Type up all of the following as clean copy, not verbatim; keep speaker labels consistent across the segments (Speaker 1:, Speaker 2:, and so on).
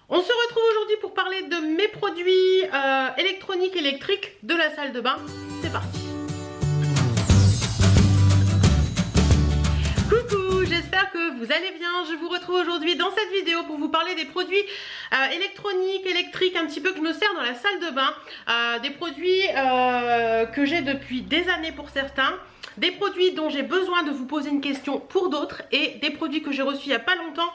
Speaker 1: On se retrouve aujourd'hui pour parler de mes produits électroniques électriques de la salle de bain. C'est parti. Coucou, j'espère que vous allez bien. Je vous retrouve aujourd'hui dans cette vidéo pour vous parler des produits électroniques, électriques, un petit peu que je me sers dans la salle de bain. Des produits que j'ai depuis des années pour certains. Des produits dont j'ai besoin de vous poser une question pour d'autres. Et des produits que j'ai reçus il n'y a pas longtemps.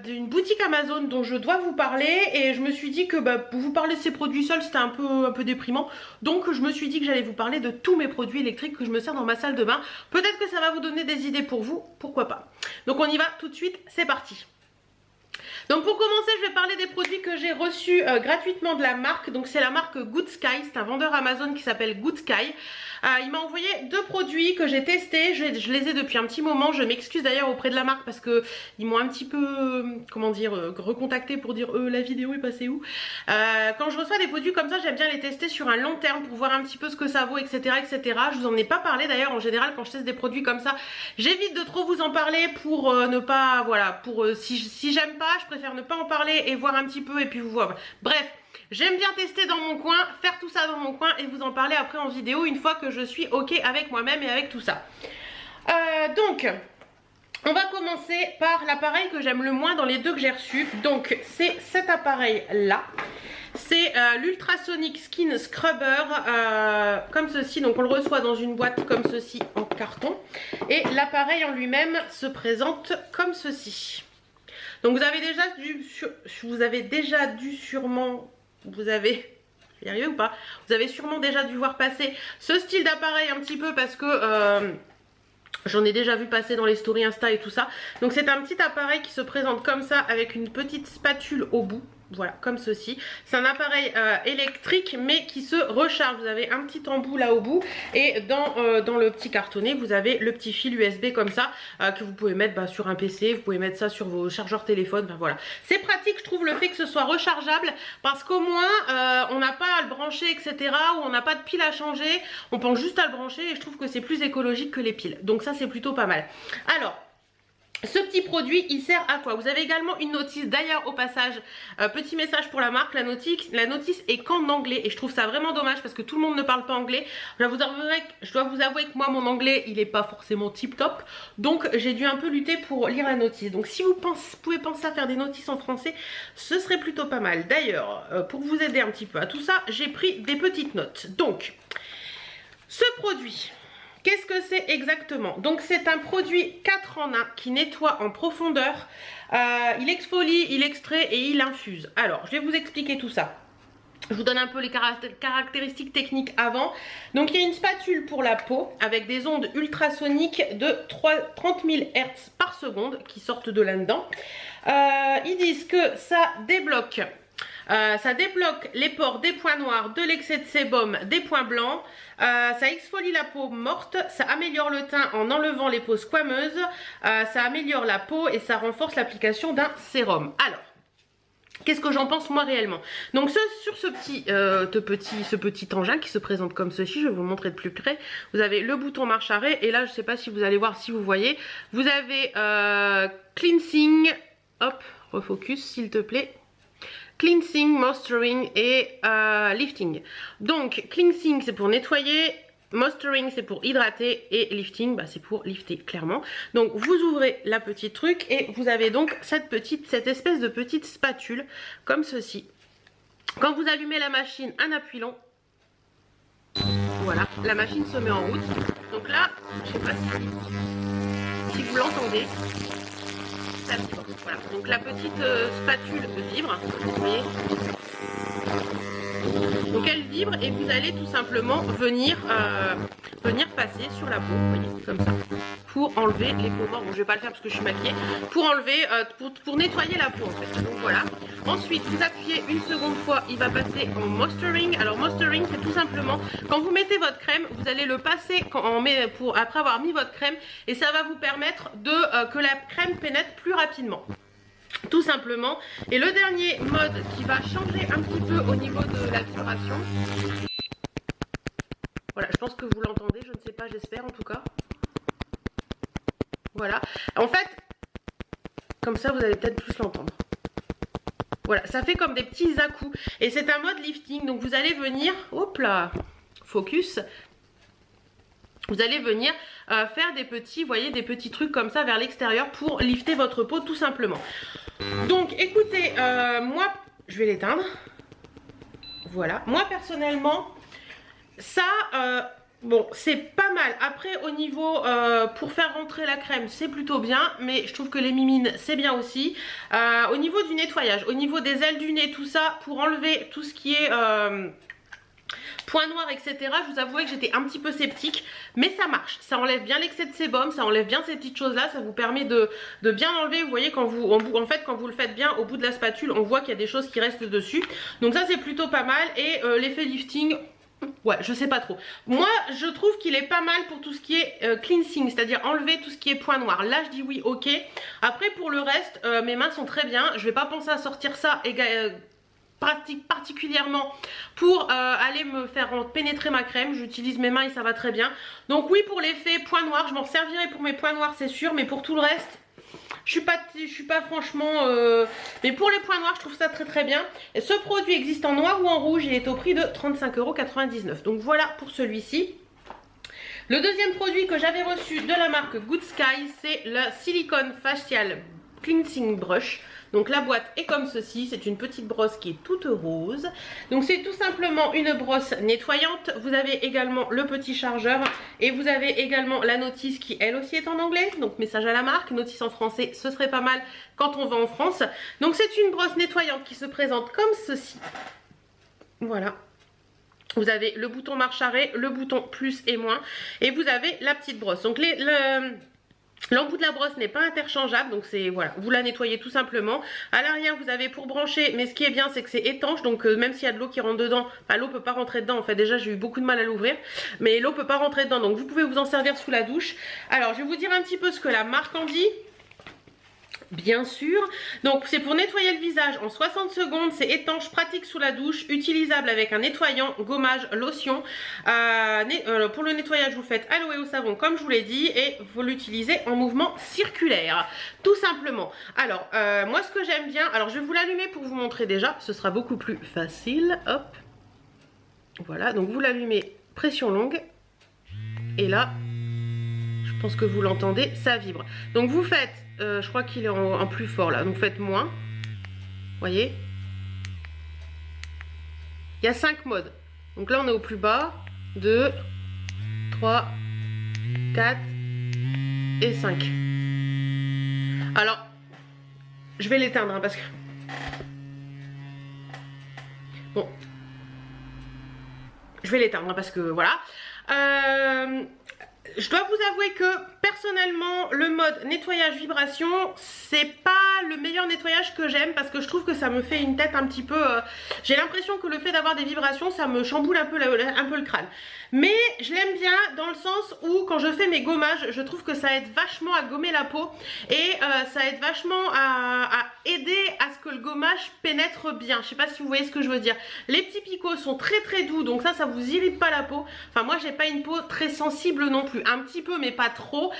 Speaker 1: D'une boutique Amazon dont je dois vous parler, et je me suis dit que pour vous parler de ces produits seuls c'était un peu déprimant, donc je me suis dit que j'allais vous parler de tous mes produits électriques que je me sers dans ma salle de bain. Peut-être que ça va vous donner des idées pour vous, pourquoi pas. Donc on y va tout de suite, c'est parti. Donc pour commencer, je vais parler des produits que j'ai reçus gratuitement de la marque. Donc c'est la marque Good Sky, c'est un vendeur Amazon qui s'appelle Good Sky. Il m'a envoyé deux produits que j'ai testés, je les ai depuis un petit moment. Je m'excuse d'ailleurs auprès de la marque parce que ils m'ont un petit peu, comment dire, recontacté pour dire la vidéo est passée où. Quand je reçois des produits comme ça, j'aime bien les tester sur un long terme pour voir un petit peu ce que ça vaut, etc. etc. Je vous en ai pas parlé d'ailleurs, en général quand je teste des produits comme ça, j'évite de trop vous en parler pour ne pas, voilà, si j'aime pas, je préfère ne pas en parler et voir un petit peu et puis vous voir. Bref. J'aime bien tester dans mon coin, faire tout ça dans mon coin et vous en parler après en vidéo une fois que je suis ok avec moi-même et avec tout ça. Donc, on va commencer par l'appareil que j'aime le moins dans les deux que j'ai reçus. Donc, c'est cet appareil-là. C'est l'Ultrasonic Skin Scrubber, comme ceci. Donc, on le reçoit dans une boîte comme ceci en carton. Et l'appareil en lui-même se présente comme ceci. Donc, vous avez déjà dû sûrement... Vous avez, je vais y arriver ou pas? Vous avez sûrement déjà dû voir passer ce style d'appareil un petit peu parce que j'en ai déjà vu passer dans les stories Insta et tout ça. Donc c'est un petit appareil qui se présente comme ça avec une petite spatule au bout. Voilà, comme ceci. C'est un appareil électrique mais qui se recharge. Vous avez un petit embout là au bout et dans le petit cartonnet vous avez le petit fil USB comme ça que vous pouvez mettre sur un PC, vous pouvez mettre ça sur vos chargeurs téléphone. Enfin, voilà, c'est pratique, je trouve, le fait que ce soit rechargeable parce qu'au moins on n'a pas à le brancher, etc. ou on n'a pas de pile à changer, on pense juste à le brancher et je trouve que c'est plus écologique que les piles. Donc ça c'est plutôt pas mal. Alors, ce petit produit, il sert à quoi? Vous avez également une notice, d'ailleurs au passage, petit message pour la marque, la notice est qu'en anglais et je trouve ça vraiment dommage parce que tout le monde ne parle pas anglais. Je dois vous avouer que moi mon anglais il n'est pas forcément tip top, donc j'ai dû un peu lutter pour lire la notice. Donc si vous pouvez penser à faire des notices en français, ce serait plutôt pas mal. D'ailleurs, pour vous aider un petit peu à tout ça, j'ai pris des petites notes. Donc, ce produit... Qu'est-ce que c'est exactement? Donc c'est un produit 4 en 1 qui nettoie en profondeur, il exfolie, il extrait et il infuse. Alors je vais vous expliquer tout ça. Je vous donne un peu les caractéristiques techniques avant. Donc il y a une spatule pour la peau avec des ondes ultrasoniques de 30 000 Hz par seconde qui sortent de là-dedans. Ils disent que ça débloque les pores des points noirs, de l'excès de sébum, des points blancs. Ça exfolie la peau morte, ça améliore le teint en enlevant les peaux squameuses, ça améliore la peau et ça renforce l'application d'un sérum. Alors, qu'est-ce que j'en pense moi réellement? Donc sur ce petit engin qui se présente comme ceci, je vais vous montrer de plus près. Vous avez le bouton marche arrêt et là je ne sais pas si vous allez voir, si vous voyez, vous avez cleansing, hop, refocus s'il te plaît. Cleansing, moisturing et lifting. Donc cleansing c'est pour nettoyer, moisturing c'est pour hydrater et lifting c'est pour lifter clairement. Donc vous ouvrez la petite truc et vous avez donc cette espèce de petite spatule comme ceci. Quand vous allumez la machine, un appui long. Voilà, la machine se met en route. Donc là, je sais pas si vous l'entendez. Voilà, donc la petite spatule vibre, vous voyez. Donc elle vibre et vous allez tout simplement venir passer sur la peau, vous voyez, comme ça, pour enlever les peaux mortes. Bon, je vais pas le faire parce que je suis maquillée, pour enlever, pour nettoyer la peau en fait. Donc voilà. Ensuite, vous appuyez une seconde fois, il va passer en moisturing. Alors moisturing, c'est tout simplement quand vous mettez votre crème, vous allez le passer après avoir mis votre crème et ça va vous permettre que la crème pénètre plus rapidement. Tout simplement. Et le dernier mode qui va changer un petit peu au niveau de la vibration. Voilà, je pense que vous l'entendez, je ne sais pas, j'espère en tout cas. Voilà. En fait, comme ça vous allez peut-être plus l'entendre. Voilà, ça fait comme des petits à-coups. Et c'est un mode lifting, donc vous allez venir, hop là, focus. Vous allez venir faire des petits, vous voyez, des petits trucs comme ça vers l'extérieur pour lifter votre peau tout simplement. Donc écoutez, moi, je vais l'éteindre. Voilà, moi personnellement, ça, bon, c'est pas mal. Après, au niveau, pour faire rentrer la crème, c'est plutôt bien. Mais je trouve que les mimines, c'est bien aussi. Au niveau du nettoyage, au niveau des ailes du nez, tout ça, pour enlever tout ce qui est... point noir, etc. Je vous avouais que j'étais un petit peu sceptique, mais ça marche. Ça enlève bien l'excès de sébum, ça enlève bien ces petites choses là, ça vous permet de bien enlever. Vous voyez, quand vous, en fait, quand vous le faites bien, au bout de la spatule, on voit qu'il y a des choses qui restent dessus. Donc ça, c'est plutôt pas mal. Et l'effet lifting, ouais, je sais pas trop. Moi, je trouve qu'il est pas mal pour tout ce qui est cleansing, c'est-à-dire enlever tout ce qui est point noir. Là, je dis oui, ok. Après, pour le reste, mes mains sont très bien. Je vais pas penser à sortir ça particulièrement pour aller me faire pénétrer ma crème. J'utilise mes mains et ça va très bien. Donc oui, pour l'effet point noir, je m'en servirai pour mes points noirs, c'est sûr, mais pour tout le reste, je suis pas franchement mais pour les points noirs, je trouve ça très très bien. Et ce produit existe en noir ou en rouge, il est au prix de 35,99 €. Donc voilà pour celui-ci. Le deuxième produit que j'avais reçu de la marque Good Sky, c'est le Silicone Facial Cleansing Brush. Donc la boîte est comme ceci, c'est une petite brosse qui est toute rose. Donc c'est tout simplement une brosse nettoyante. Vous avez également le petit chargeur et vous avez également la notice qui elle aussi est en anglais. Donc message à la marque, notice en français, ce serait pas mal quand on va en France. Donc c'est une brosse nettoyante qui se présente comme ceci. Voilà. Vous avez le bouton marche arrêt, le bouton plus et moins et vous avez la petite brosse. Donc l'embout de la brosse n'est pas interchangeable, donc c'est voilà, vous la nettoyez tout simplement. À l'arrière vous avez pour brancher, mais ce qui est bien c'est que c'est étanche, donc même s'il y a de l'eau qui rentre dedans, enfin, l'eau peut pas rentrer dedans. En fait déjà j'ai eu beaucoup de mal à l'ouvrir, mais l'eau peut pas rentrer dedans, donc vous pouvez vous en servir sous la douche. Alors je vais vous dire un petit peu ce que la marque en dit. Bien sûr, donc c'est pour nettoyer le visage en 60 secondes, c'est étanche, pratique sous la douche, utilisable avec un nettoyant, gommage, lotion. Pour le nettoyage vous faites à l'eau et au savon comme je vous l'ai dit et vous l'utilisez en mouvement circulaire, tout simplement. Alors moi ce que j'aime bien, alors je vais vous l'allumer pour vous montrer déjà, ce sera beaucoup plus facile, hop. Voilà, donc vous l'allumez pression longue et là, je pense que vous l'entendez, ça vibre. Donc vous faites... je crois qu'il est en plus fort là, donc faites moins. Voyez, il y a 5 modes. Donc là on est au plus bas. 2, 3, 4 et 5. Alors je vais l'éteindre hein, parce que bon, je vais l'éteindre hein, parce que voilà. Je dois vous avouer que personnellement le mode nettoyage vibration c'est pas le meilleur nettoyage que j'aime, parce que je trouve que ça me fait une tête un petit peu j'ai l'impression que le fait d'avoir des vibrations ça me chamboule un peu le crâne, mais je l'aime bien dans le sens où quand je fais mes gommages je trouve que ça aide vachement à gommer la peau et ça aide vachement à aider à ce que le gommage pénètre bien. Je sais pas si vous voyez ce que je veux dire. Les petits picots sont très très doux, donc ça vous irrite pas la peau. Enfin moi j'ai pas une peau très sensible non plus, un petit peu mais pas trop,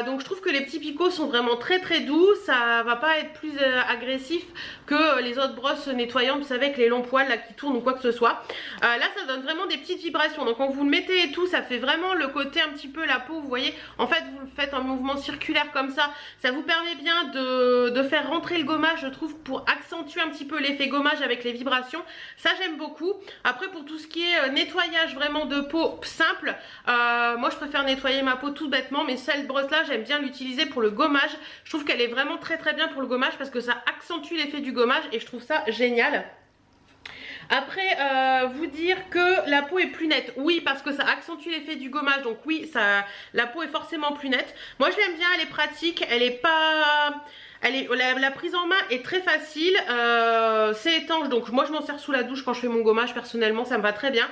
Speaker 1: donc je trouve que les petits picots sont vraiment très très doux. Ça va pas être plus agressif que les autres brosses nettoyantes, vous savez, avec les longs poils là qui tournent ou quoi que ce soit. Là ça donne vraiment des petites vibrations, donc quand vous le mettez et tout, ça fait vraiment le côté un petit peu la peau, vous voyez, en fait vous le faites en mouvement circulaire comme ça vous permet bien de faire rentrer le gommage, je trouve, pour accentuer un petit peu l'effet gommage avec les vibrations. Ça j'aime beaucoup. Après pour tout ce qui est nettoyage vraiment de peau simple, moi je préfère nettoyer ma peau tout bêtement, mais cette brosse là j'aime bien l'utiliser pour le gommage. Je trouve qu'elle est vraiment très très bien pour le gommage parce que ça accentue l'effet du gommage et je trouve ça génial. Après vous dire que la peau est plus nette, oui, parce que ça accentue l'effet du gommage, donc oui, la peau est forcément plus nette. Moi je l'aime bien, elle est pratique, elle est pas... la prise en main est très facile, c'est étanche, donc moi je m'en sers sous la douche quand je fais mon gommage, personnellement ça me va très bien.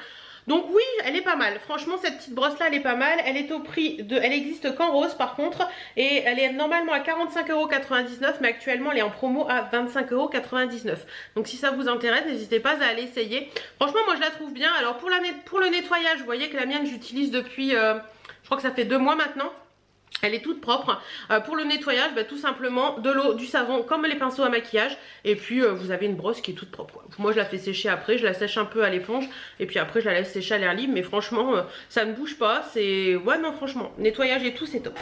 Speaker 1: Donc oui, elle est pas mal. Franchement, cette petite brosse là, elle est pas mal. Elle est au prix de... Elle existe qu'en rose par contre. Et elle est normalement à 45,99 €. Mais actuellement, elle est en promo à 25,99 €. Donc si ça vous intéresse, n'hésitez pas à aller essayer. Franchement, moi je la trouve bien. Alors pour le nettoyage, vous voyez que la mienne, j'utilise depuis... je crois que ça fait 2 mois maintenant. Elle est toute propre. Pour le nettoyage, tout simplement de l'eau, du savon, comme les pinceaux à maquillage. Et puis vous avez une brosse qui est toute propre. Moi je la fais sécher après, je la sèche un peu à l'éponge. Et puis après je la laisse sécher à l'air libre. Mais franchement, ça ne bouge pas. C'est... Ouais non franchement, nettoyage et tout c'est top.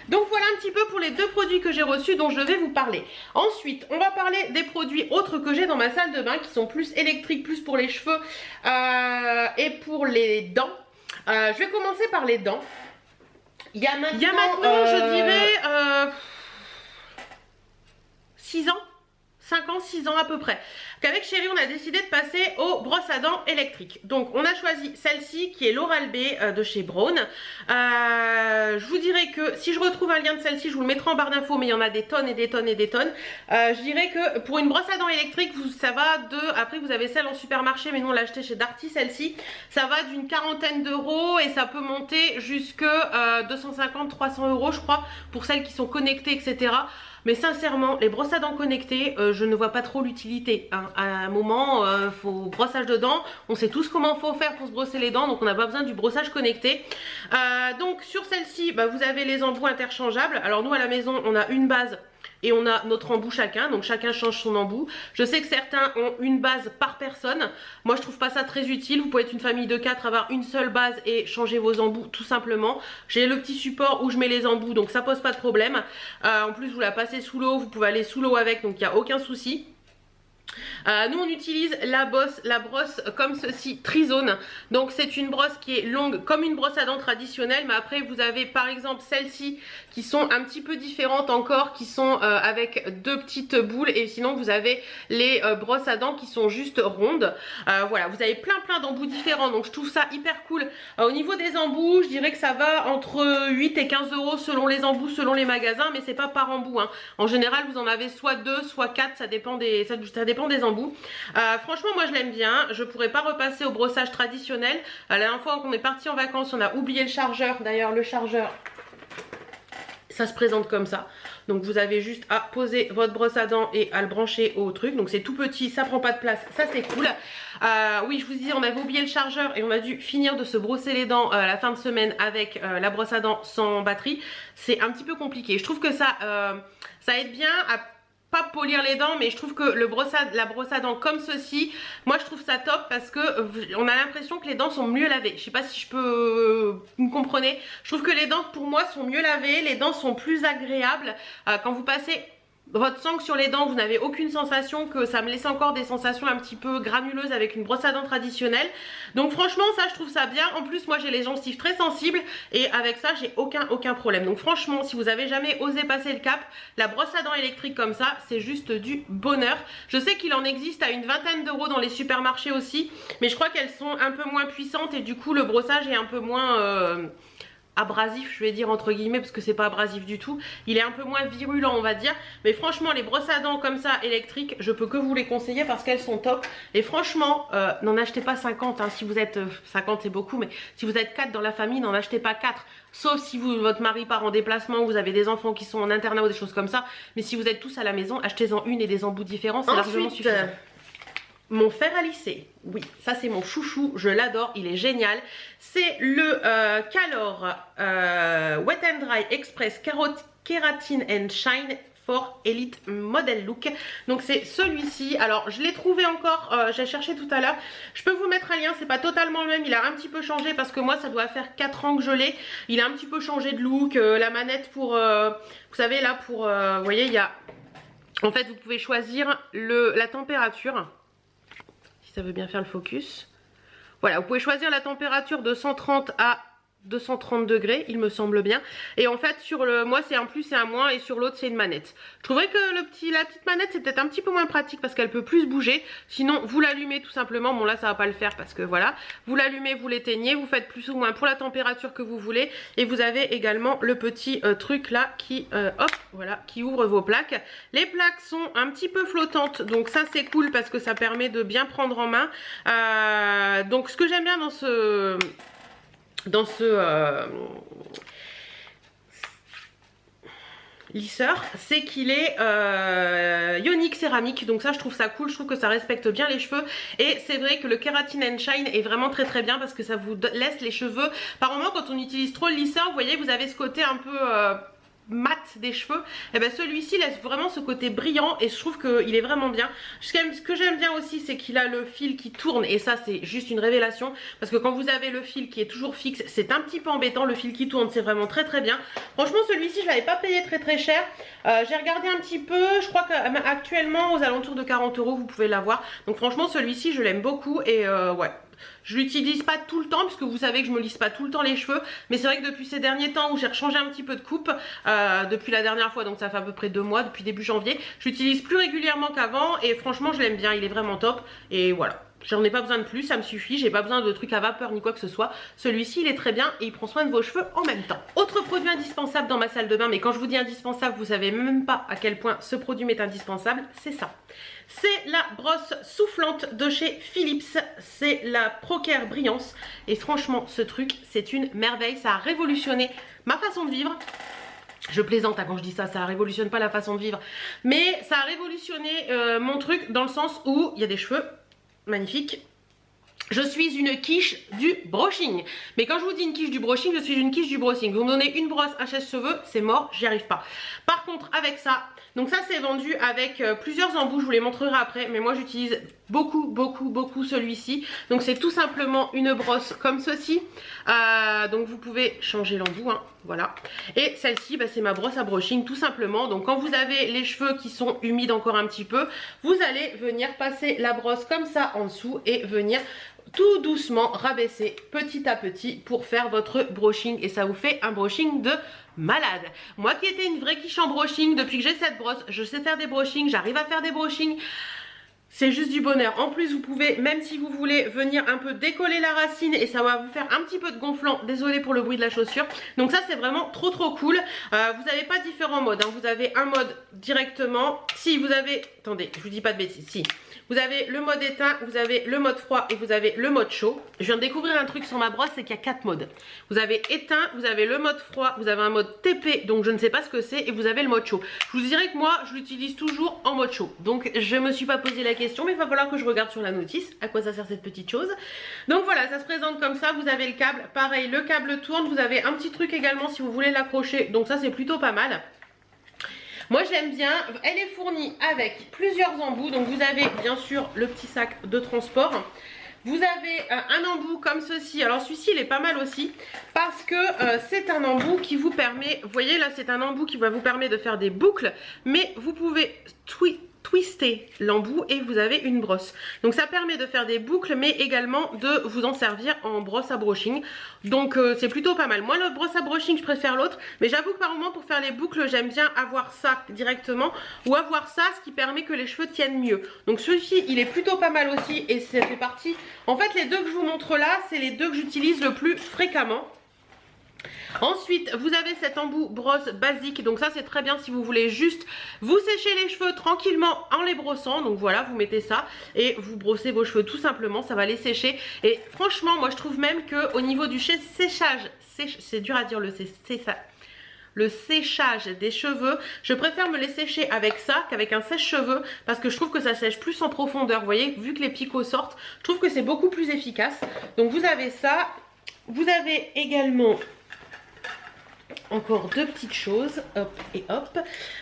Speaker 1: Donc voilà un petit peu pour les deux produits que j'ai reçus dont je vais vous parler. Ensuite, on va parler des produits autres que j'ai dans ma salle de bain qui sont plus électriques, plus pour les cheveux et pour les dents. Je vais commencer par les dents. Il y a maintenant je dirais 6 ans, 5 ans, 6 ans à peu près, qu'avec Chérie on a décidé de passer aux brosses à dents électriques. Donc on a choisi celle-ci qui est l'Oral-B de chez Braun. Je vous dirais que si je retrouve un lien de celle-ci, je vous le mettrai en barre d'infos, mais il y en a des tonnes et des tonnes et des tonnes. Je dirais que pour une brosse à dents électrique, ça va de... Après vous avez celle en supermarché, mais nous on l'a acheté chez Darty, celle-ci. Ça va d'une quarantaine d'euros et ça peut monter jusque 250-300 euros je crois, pour celles qui sont connectées, etc. Mais sincèrement, les brosses à dents connectées, je ne vois pas trop l'utilité. Hein. À un moment, faut brossage de dents. On sait tous comment faut faire pour se brosser les dents, donc on n'a pas besoin du brossage connecté. Donc sur celle-ci, vous avez les embouts interchangeables. Alors nous à la maison, on a une base et on a notre embout chacun, donc chacun change son embout. Je sais que certains ont une base par personne. Moi je trouve pas ça très utile. Vous pouvez être une famille de 4, avoir une seule base et changer vos embouts tout simplement. J'ai le petit support où je mets les embouts, donc ça pose pas de problème. En plus vous la passez sous l'eau, vous pouvez aller sous l'eau avec, donc il n'y a aucun souci. Nous on utilise la brosse comme ceci, Trizone. Donc c'est une brosse qui est longue comme une brosse à dents traditionnelle, mais après vous avez par exemple celle-ci qui sont un petit peu différentes encore, qui sont avec deux petites boules, et sinon vous avez les brosses à dents qui sont juste rondes. Voilà, vous avez plein d'embouts différents, donc je trouve ça hyper cool. Au niveau des embouts, je dirais que ça va entre 8 et 15 euros selon les embouts, selon les magasins, mais c'est pas par embout, hein. En général vous en avez soit 2, soit 4, ça dépend des embouts. Franchement moi je l'aime bien. Je pourrais pas repasser au brossage traditionnel. La dernière fois qu'on est parti en vacances, on a oublié le chargeur. D'ailleurs le chargeur, ça se présente comme ça. Donc vous avez juste à poser votre brosse à dents et à le brancher au truc. Donc c'est tout petit, ça prend pas de place, ça c'est cool. Oui je vous dis, on avait oublié le chargeur et on a dû finir de se brosser les dents la fin de semaine avec la brosse à dents sans batterie. C'est un petit peu compliqué. Je trouve que ça aide bien à pas polir les dents, mais je trouve que la brosse à dents comme ceci, moi je trouve ça top parce que on a l'impression que les dents sont mieux lavées. Je sais pas si je peux... Vous me comprenez? Je trouve que les dents pour moi sont mieux lavées, les dents sont plus agréables. Quand vous passez votre sangle sur les dents, vous n'avez aucune sensation, que ça me laisse encore des sensations un petit peu granuleuses avec une brosse à dents traditionnelle. Donc franchement ça je trouve ça bien. En plus moi j'ai les gencives très sensibles et avec ça j'ai aucun problème. Donc franchement si vous avez jamais osé passer le cap, la brosse à dents électrique comme ça c'est juste du bonheur. Je sais qu'il en existe à une vingtaine d'euros dans les supermarchés aussi, mais je crois qu'elles sont un peu moins puissantes et du coup le brossage est un peu moins... abrasif, je vais dire entre guillemets, parce que c'est pas abrasif du tout, il est un peu moins virulent on va dire, mais franchement les brosses à dents comme ça électriques, je peux que vous les conseiller parce qu'elles sont top. Et franchement n'en achetez pas 50 hein. Si vous êtes 50 c'est beaucoup, mais si vous êtes 4 dans la famille, n'en achetez pas 4, sauf si votre mari part en déplacement, vous avez des enfants qui sont en internat ou des choses comme ça, mais si vous êtes tous à la maison, achetez-en une et des embouts différents, c'est largement suffisant. Mon fer à lisser, oui, ça c'est mon chouchou, je l'adore, il est génial. C'est le Calor Wet and Dry Express Keratin and Shine for Elite Model Look. Donc c'est celui-ci. Alors je l'ai trouvé encore, j'ai cherché tout à l'heure. Je peux vous mettre un lien, c'est pas totalement le même, il a un petit peu changé parce que moi ça doit faire 4 ans que je l'ai. Il a un petit peu changé de look, la manette pour, vous savez là pour, vous voyez il y a, en fait vous pouvez choisir la température. Ça veut bien faire le focus. Voilà, vous pouvez choisir la température de 130 à 230 degrés, il me semble bien. Et en fait, sur moi c'est un plus et un moins, et sur l'autre c'est une manette. Je trouverais que la petite manette c'est peut-être un petit peu moins pratique parce qu'elle peut plus bouger. Sinon, vous l'allumez tout simplement. Bon là ça va pas le faire parce que voilà. Vous l'allumez, vous l'éteignez, vous faites plus ou moins pour la température que vous voulez. Et vous avez également le petit truc là qui, hop, voilà, qui ouvre vos plaques. Les plaques sont un petit peu flottantes, donc ça c'est cool parce que ça permet de bien prendre en main. Donc ce que j'aime bien dans ce lisseur, c'est qu'il est ionique céramique, donc ça je trouve ça cool, je trouve que ça respecte bien les cheveux et c'est vrai que le Keratin and Shine est vraiment très bien parce que ça vous laisse les cheveux, par moment quand on utilise trop le lisseur, vous voyez vous avez ce côté un peu mat des cheveux, et ben celui-ci laisse vraiment ce côté brillant et je trouve qu'il est vraiment bien. Ce que j'aime bien aussi c'est qu'il a le fil qui tourne et ça c'est juste une révélation parce que quand vous avez le fil qui est toujours fixe c'est un petit peu embêtant, le fil qui tourne c'est vraiment très bien. Franchement celui-ci je l'avais pas payé très cher, j'ai regardé un petit peu, je crois qu'actuellement aux alentours de 40 € vous pouvez l'avoir, donc franchement celui-ci je l'aime beaucoup et ouais. Je l'utilise pas tout le temps puisque vous savez que je me lisse pas tout le temps les cheveux, mais c'est vrai que depuis ces derniers temps où j'ai changé un petit peu de coupe depuis la dernière fois, donc ça fait à peu près 2 mois, depuis début janvier, je l'utilise plus régulièrement qu'avant et franchement je l'aime bien, il est vraiment top et voilà. J'en ai pas besoin de plus, ça me suffit, j'ai pas besoin de trucs à vapeur ni quoi que ce soit. Celui-ci il est très bien et il prend soin de vos cheveux en même temps. Autre produit indispensable dans ma salle de bain, mais quand je vous dis indispensable, vous savez même pas à quel point ce produit m'est indispensable, c'est ça. C'est la brosse soufflante de chez Philips, c'est la ProCare Brillance et franchement ce truc c'est une merveille, ça a révolutionné ma façon de vivre. Je plaisante quand je dis ça, ça révolutionne pas la façon de vivre, mais ça a révolutionné mon truc dans le sens où il y a des cheveux magnifiques. Je suis une quiche du brushing. Mais quand je vous dis une quiche du brushing, je suis une quiche du brushing. Vous me donnez une brosse, un sèche-cheveux, c'est mort, j'y arrive pas. Par contre, avec ça, donc ça c'est vendu avec plusieurs embouts, je vous les montrerai après. Mais moi j'utilise beaucoup celui-ci. Donc c'est tout simplement une brosse comme ceci. Donc vous pouvez changer l'embout, hein, voilà. Et celle-ci, bah, c'est ma brosse à brushing tout simplement. Donc quand vous avez les cheveux qui sont humides encore un petit peu, vous allez venir passer la brosse comme ça en dessous et venir tout doucement rabaisser petit à petit pour faire votre brushing et ça vous fait un brushing de malade. Moi qui étais une vraie quiche en brushing, depuis que j'ai cette brosse, je sais faire des brushings, j'arrive à faire des brushings. C'est juste du bonheur. En plus vous pouvez, même si vous voulez, venir un peu décoller la racine et ça va vous faire un petit peu de gonflant. Désolée pour le bruit de la chaussure. Donc ça c'est vraiment trop cool. Vous n'avez pas différents modes, hein. Vous avez un mode directement. Si vous avez, attendez, je vous dis pas de bêtises, si. Vous avez le mode éteint, vous avez le mode froid et vous avez le mode chaud. Je viens de découvrir un truc sur ma brosse, c'est qu'il y a 4 modes. Vous avez éteint, vous avez le mode froid, vous avez un mode TP, donc je ne sais pas ce que c'est, et vous avez le mode chaud. Je vous dirais que moi, je l'utilise toujours en mode chaud. Donc je me suis pas posé la question, mais il va falloir que je regarde sur la notice à quoi ça sert cette petite chose. Donc voilà, ça se présente comme ça, vous avez le câble. Pareil, le câble tourne, vous avez un petit truc également si vous voulez l'accrocher, donc ça c'est plutôt pas mal. Moi je l'aime bien, elle est fournie avec plusieurs embouts, donc vous avez bien sûr le petit sac de transport. Vous avez un embout comme ceci, alors celui-ci il est pas mal aussi parce que c'est un embout qui vous permet, vous voyez là c'est un embout qui va vous permettre de faire des boucles, mais vous pouvez twister l'embout et vous avez une brosse. Donc ça permet de faire des boucles mais également de vous en servir en brosse à brushing. Donc c'est plutôt pas mal. Moi le brosse à brushing je préfère l'autre, mais j'avoue que par moment pour faire les boucles j'aime bien avoir ça directement ou avoir ça, ce qui permet que les cheveux tiennent mieux. Donc celui-ci il est plutôt pas mal aussi et ça fait partie. En fait les deux que je vous montre là c'est les deux que j'utilise le plus fréquemment. Ensuite vous avez cet embout brosse basique, donc ça c'est très bien si vous voulez juste vous sécher les cheveux tranquillement en les brossant. Donc voilà, vous mettez ça et vous brossez vos cheveux tout simplement, ça va les sécher. Et franchement moi je trouve même que au niveau du séchage, c'est dur à dire le séchage des cheveux, je préfère me les sécher avec ça qu'avec un sèche-cheveux parce que je trouve que ça sèche plus en profondeur. Vous voyez, vu que les picots sortent, je trouve que c'est beaucoup plus efficace. Donc vous avez ça, vous avez également encore deux petites choses, hop et hop.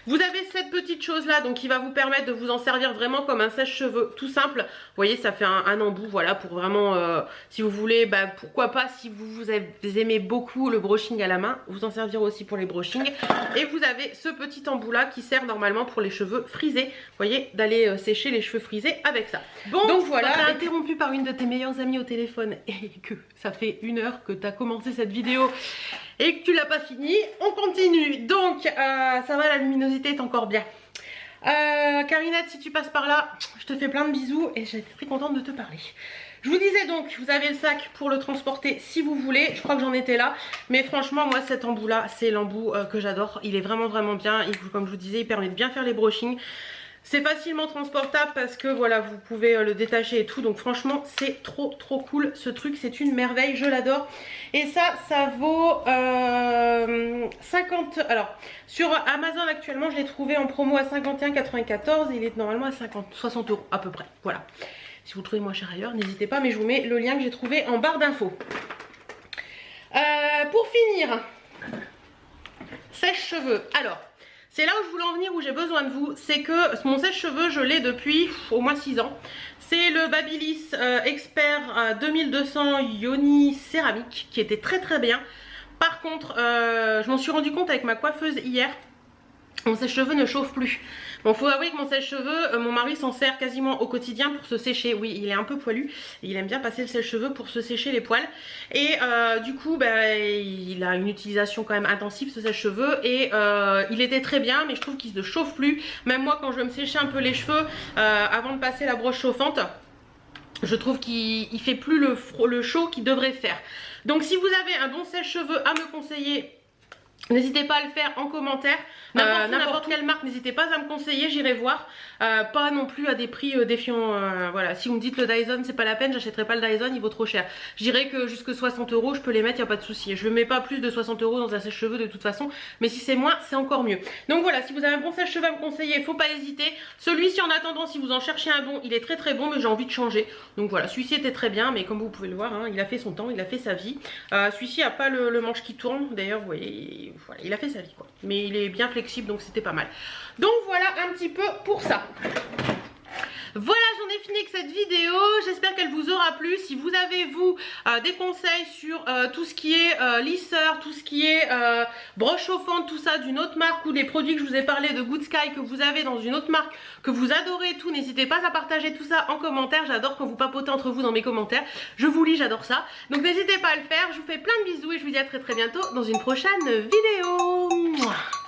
Speaker 1: Vous avez cette petite chose là, donc qui va vous permettre de vous en servir vraiment comme un sèche-cheveux tout simple. Vous voyez, ça fait un embout, voilà, pour vraiment, si vous voulez, bah, pourquoi pas, si vous aimez beaucoup le brushing à la main, vous en servir aussi pour les brushings. Et vous avez ce petit embout là qui sert normalement pour les cheveux frisés. Vous voyez, d'aller sécher les cheveux frisés avec ça. Bon, donc voilà, t'es interrompu par une de tes meilleures amies au téléphone et que ça fait 1 heure que tu as commencé cette vidéo et que tu l'as pas fini, on continue. Donc ça va, la luminosité est encore bien. Carinette, si tu passes par là, je te fais plein de bisous et j'étais très contente de te parler. Je vous disais donc, vous avez le sac pour le transporter si vous voulez. Je crois que j'en étais là, mais franchement moi cet embout là c'est l'embout que j'adore. Il est vraiment bien et comme je vous disais il permet de bien faire les brushings. C'est facilement transportable parce que voilà, vous pouvez le détacher et tout. Donc franchement, c'est trop cool ce truc. C'est une merveille, je l'adore. Et ça vaut 50... Alors, sur Amazon actuellement, je l'ai trouvé en promo à 51,94. Il est normalement à 60 € à peu près. Voilà. Si vous trouvez moins cher ailleurs, n'hésitez pas. Mais je vous mets le lien que j'ai trouvé en barre d'infos. Pour finir, sèche-cheveux. Alors... c'est là où je voulais en venir, où j'ai besoin de vous. C'est que mon sèche-cheveux, je l'ai depuis au moins 6 ans. C'est le Babyliss Expert 2200 Ioni céramique qui était très bien. Par contre, je m'en suis rendu compte avec ma coiffeuse hier. Mon sèche-cheveux ne chauffe plus. Bon, faut avouer que mon sèche-cheveux, mon mari s'en sert quasiment au quotidien pour se sécher. Oui, il est un peu poilu. Il aime bien passer le sèche-cheveux pour se sécher les poils. Et du coup, il a une utilisation quand même intensive ce sèche-cheveux. Et il était très bien, mais je trouve qu'il ne chauffe plus. Même moi, quand je veux me sécher un peu les cheveux, avant de passer la brosse chauffante, je trouve qu'il fait plus le chaud qu'il devrait faire. Donc si vous avez un bon sèche-cheveux à me conseiller, n'hésitez pas à le faire en commentaire. N'importe quelle marque, n'hésitez pas à me conseiller, j'irai voir. Pas non plus à des prix défiants. Voilà, si vous me dites le Dyson c'est pas la peine, j'achèterai pas le Dyson, il vaut trop cher. Je dirais que jusque 60 € je peux les mettre, il n'y a pas de souci. Je ne mets pas plus de 60 € dans un sèche-cheveux de toute façon, mais si c'est moins, c'est encore mieux. Donc voilà, si vous avez un bon sèche-cheveux à me conseiller, il ne faut pas hésiter. Celui-ci en attendant, si vous en cherchez un bon, il est très bon, mais j'ai envie de changer. Donc voilà, celui-ci était très bien, mais comme vous pouvez le voir, hein, il a fait son temps, il a fait sa vie. Celui-ci n'a pas le manche qui tourne, d'ailleurs, vous voyez, voilà, il a fait sa vie quoi. Mais il est bien flexible, donc c'était pas mal. Donc voilà un petit peu pour ça. Voilà, j'en ai fini avec cette vidéo, j'espère qu'elle vous aura plu. Si vous avez vous des conseils sur tout ce qui est lisseur, tout ce qui est broche chauffante, tout ça d'une autre marque, ou des produits que je vous ai parlé de Good Sky que vous avez dans une autre marque, que vous adorez tout, n'hésitez pas à partager tout ça en commentaire. J'adore quand vous papotez entre vous dans mes commentaires, je vous lis, j'adore ça. Donc n'hésitez pas à le faire, je vous fais plein de bisous et je vous dis à très bientôt dans une prochaine vidéo. Mouah.